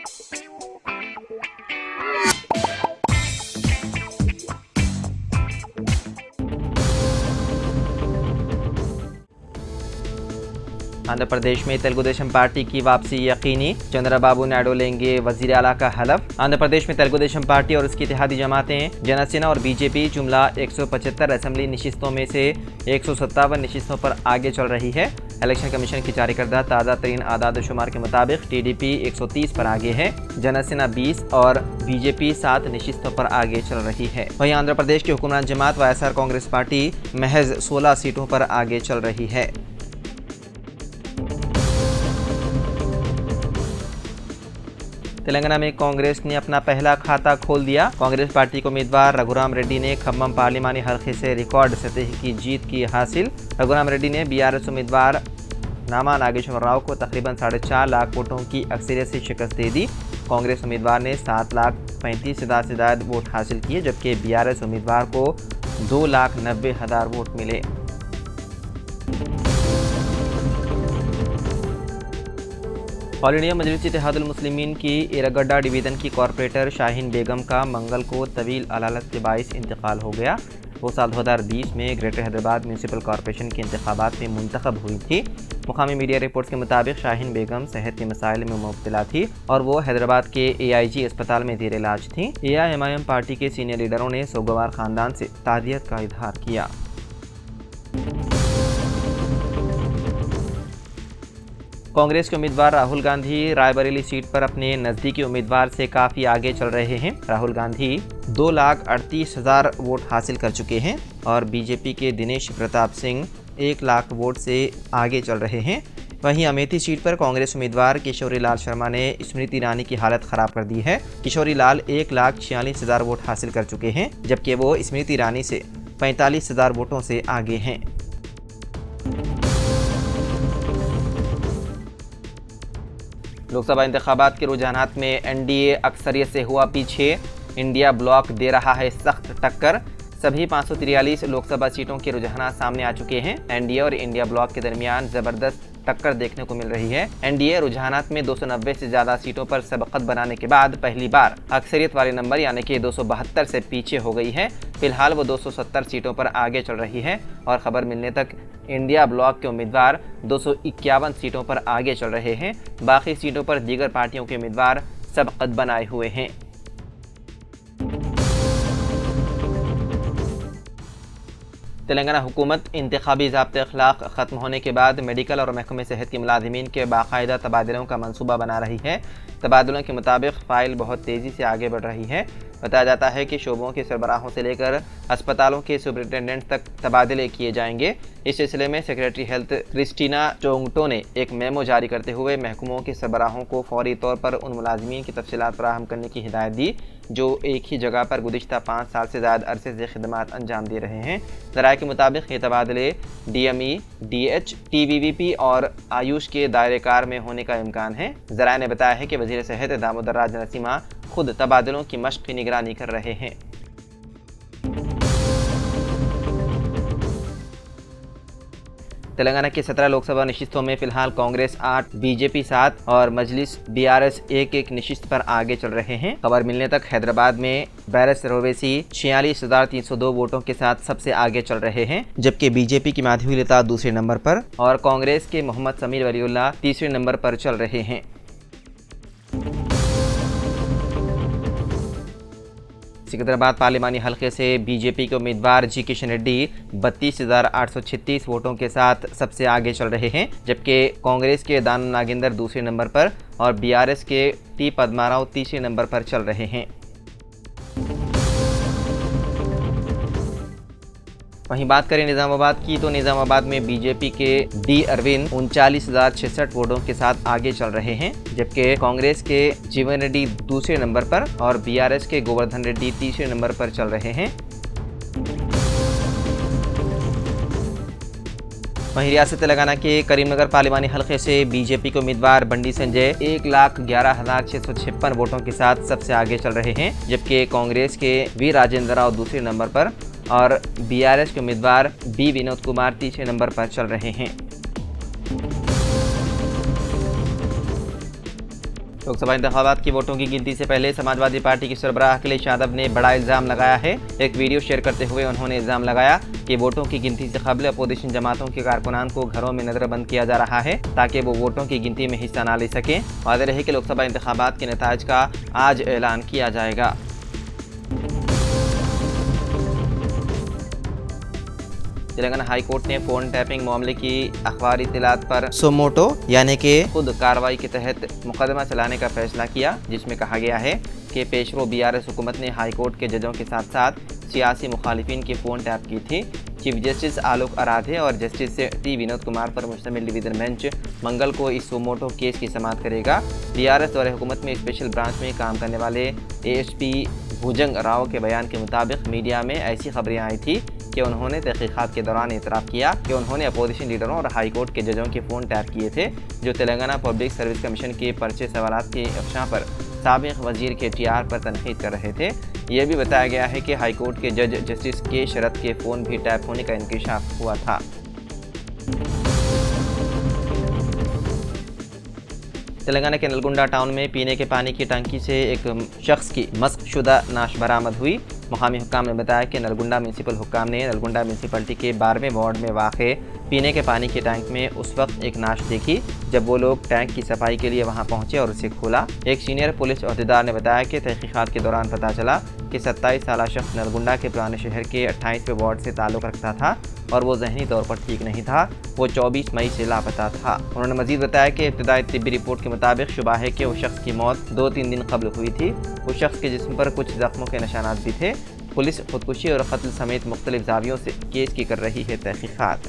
आंध्र प्रदेश में तेलुगुदेशम पार्टी की वापसी यकीनी, चंद्रबाबू नायडू लेंगे वजीर आला का हलफ। आंध्र प्रदेश में तेलुगुदेशम पार्टी और उसकी इत्तेहादी जमातें जनसेना और बीजेपी जुमला 175 असेंबली नशिस्तों में से 157 नशिस्तों पर आगे चल रही है। इलेक्शन कमीशन की जारी करदा ताज़ा तरीन आदाद शुमार के मुताबिक टीडीपी 130 पर आगे है, जनसेना 20 और बीजेपी 7 नशिस्तों पर आगे चल रही है। वहीं आंध्र प्रदेश की हुक्मरान जमात वाईएसआर कांग्रेस पार्टी महज 16 सीटों पर आगे चल रही है। तेलंगाना में कांग्रेस ने अपना पहला खाता खोल दिया। कांग्रेस पार्टी के उम्मीदवार रघुराम रेड्डी ने खम्मम पार्लिमानी हल्के से रिकॉर्ड सतह की जीत की हासिल। रघुराम रेड्डी ने बीआरएस उम्मीदवार नामा नागेश्वर राव को तकरीबन 4.5 लाख वोटों की अक्सरियत से शिकस्त दे दी। कांग्रेस उम्मीदवार ने 7,35,000 से ज़्यादा वोट हासिल किए, जबकि बीआरएस उम्मीदवार को 2,90,000 वोट मिले। ऑल इंडिया मजलिस इत्तेहादुल मुस्लिमीन की इरगड्डा डिवीज़न की कॉरपोरेटर शाहीन बेगम का मंगल को तवील अलालत के बाइस इंतकाल हो गया। वो साल 2020 में ग्रेटर हैदराबाद म्यूनसिपल कॉरपोरेशन के इंतखाबात में मुंतखब हुई थी। मुकामी मीडिया रिपोर्ट्स के मुताबिक शाहीन बेगम सेहत के मसाइल में मुब्तला थी और वो हैदराबाद के AIG अस्पताल में ज़ेर इलाज थी। AIMIM पार्टी के सीनियर लीडरों ने सोगवार ख़ानदान से ताज़ियत का इजहार किया। कांग्रेस के उम्मीदवार राहुल गांधी रायबरेली सीट पर अपने नज़दीकी उम्मीदवार से काफ़ी आगे चल रहे हैं। राहुल गांधी 2,38,000 वोट हासिल कर चुके हैं और बीजेपी के दिनेश प्रताप सिंह 1 लाख वोट से आगे चल रहे हैं। वहीं अमेठी सीट पर कांग्रेस उम्मीदवार किशोरी लाल शर्मा ने स्मृति ईरानी की हालत ख़राब कर दी है। किशोरी लाल 1,46,000 वोट हासिल कर चुके हैं, जबकि वो स्मृति ईरानी से 45,000 वोटों से आगे हैं। लोकसभा इंतखाबात के रुझानात में एनडीए अक्सरियत से हुआ पीछे। इंडिया ब्लॉक दे रहा है सख्त टक्कर। सभी 543 लोकसभा सीटों के रुझानात सामने आ चुके हैं। एनडीए और इंडिया ब्लॉक के दरमियान जबरदस्त टक्कर देखने को मिल रही है। एनडीए रुझानात में 290 से ज़्यादा सीटों पर सबकत बनाने के बाद पहली बार अक्सरियत वाले नंबर यानी कि 272 से पीछे हो गई है। फिलहाल वो 270 सीटों पर आगे चल रही है और खबर मिलने तक इंडिया ब्लॉक के उम्मीदवार 251 सीटों पर आगे चल रहे हैं। बाकी सीटों पर दीगर पार्टियों के उम्मीदवार सबकत बनाए हुए हैं। तेलंगाना हुकूमत इंतखाबी ज़ाब्ते अखलाक ख़त्म होने के बाद मेडिकल और महकमे सेहत के मुलाजिमीन के बाकायदा तबादलों का मंसूबा बना रही है। तबादलों के मुताबिक फ़ाइल बहुत तेज़ी से आगे बढ़ रही है। बताया जाता है कि शोबों के सरबराहों से लेकर अस्पतालों के सुपरिटेंडेंट तक तबादले किए जाएंगे। इस सिलसिले में सेक्रेटरी हेल्थ क्रिस्टीना चोंगटो ने एक मेमो जारी करते हुए महकमों के सरबराहों को फौरी तौर पर उन मुलाजिमीन की तफसीलात फराहम करने की हिदायत दी जो एक ही जगह पर गुज़िश्ता 5 साल से ज़्यादा अरसे से खिदमात अंजाम दे रहे हैं। ज़राए के मुताबिक ये तबादले DME, DH, TVVP और आयुष के दायरे कार में होने का इम्कान है। ज़राए ने बताया है कि वज़ीर सेहत दामोदर राज नरसिम्हा खुद तबादलों की मश्क की निगरानी कर रहे हैं। तेलंगाना की 17 लोकसभा नशिस्तों में फिलहाल कांग्रेस 8, बीजेपी 7 और मजलिस BRS एक नशिस्त पर आगे चल रहे हैं। खबर मिलने तक हैदराबाद में बैरस ओवैसी 46,302 वोटों के साथ सबसे आगे चल रहे हैं, जबकि बीजेपी की माधवी लता दूसरे नंबर पर और कांग्रेस के मोहम्मद समीर वलीउल्लाह तीसरे नंबर पर चल रहे हैं। सिकंदराबाद पार्लिमानी हल्के से बीजेपी के उम्मीदवार जी किशन रेड्डी 32,836 वोटों के साथ सबसे आगे चल रहे हैं, जबकि कांग्रेस के दानम नागेंद्र दूसरे नंबर पर और BRS के टी पद्माराव तीसरे नंबर पर चल रहे हैं। वहीं बात करें निज़ामाबाद की तो निज़ामाबाद में बीजेपी के D अरविंद 39,066 वोटों के साथ आगे चल रहे हैं, जबकि कांग्रेस के जीवन रेड्डी दूसरे नंबर पर और BRS के गोवर्धन रेड्डी तीसरे नंबर पर चल रहे हैं। वहीं रियासत तेलंगाना के करीमनगर पार्लिमानी हल्के से बीजेपी के उम्मीदवार बंडी संजय 1,11,656 वोटों के साथ सबसे आगे चल रहे हैं, जबकि कांग्रेस के V राजेंद्र राव दूसरे नंबर पर और BRS के उम्मीदवार B विनोद कुमार तीसरे नंबर पर चल रहे हैं। लोकसभा इंतखाबात की वोटों की गिनती से पहले समाजवादी पार्टी के सरबराह अखिलेश यादव ने बड़ा इल्जाम लगाया है। एक वीडियो शेयर करते हुए उन्होंने इल्जाम लगाया कि वोटों की गिनती से कबल अपोजिशन जमातों के कारकुनान को घरों में नजरबंद किया जा रहा है ताकि वो वोटों की गिनती में हिस्सा न ले सकें। वाज़ेह रहे कि लोकसभा इंतखाबात के नताइज का आज ऐलान किया जाएगा। तेलंगाना हाई कोर्ट ने फोन टैपिंग मामले की अखबारी इत्तलात पर सोमोटो यानी कि खुद कार्रवाई के तहत मुकदमा चलाने का फैसला किया, जिसमें कहा गया है कि पेशरो BRS हुकूमत ने हाई कोर्ट के जजों के साथ साथ सियासी मुखालिफिन के फ़ोन टैप की थी। चीफ जस्टिस आलोक आराधे और जस्टिस T विनोद कुमार पर मुश्तमिल डिवीज़न बेंच मंगल को इस सोमोटो केस की समाअत करेगा। BRS दौरे हुकूमत में स्पेशल ब्रांच में काम करने वाले ASP भुजंग राव के बयान के मुताबिक मीडिया में ऐसी खबरें आई थी कि उन्होंने तहकीकात के दौरान इतराफ़ किया कि उन्होंने अपोजिशन लीडरों और हाई कोर्ट के जजों के फ़ोन टैप किए थे, जो तेलंगाना पब्लिक सर्विस कमीशन के पर्चे सवालात के अफशा पर साबिक़ वज़ीर के TR पर तनकीद कर रहे थे। यह भी बताया गया है कि हाई कोर्ट के जज जस्टिस के शरत के फ़ोन भी टैप होने का इंकशाफ हुआ था। तेलंगाना के नलगुंडा टाउन में पीने के पानी की टंकी से एक शख्स की मस्कशुदा नाश बरामद हुई। मुकामी हुक्काम ने बताया कि नलगुंडा म्यूनसिपल हुक्काम ने नलगुंडा म्यूनसिपलिटी के 12वें वार्ड में वाक़े पीने के पानी के टैंक में उस वक्त एक नाश देखी जब वो लोग टैंक की सफाई के लिए वहां पहुंचे और उसे खोला। एक सीनियर पुलिस अहदेदार ने बताया कि तहकीकात के दौरान पता चला कि 27 साला शख्स नलगुंडा के पुराने शहर के 28वें वार्ड से ताल्लुक़ रखता था और वो जहनी तौर पर ठीक नहीं था। वो 24 मई से लापता था। उन्होंने मजीद बताया कि इब्तदाई तिब्बी रिपोर्ट के मुताबिक शुबा है कि उस शख्स की मौत 2-3 दिन कबल हुई थी। उस शख्स के जिस्म पर कुछ जख्मों के निशानात भी थे। पुलिस खुदकुशी और कत्ल समेत मुख्तलिफ जावियों से केस की कर रही है तहकीकात।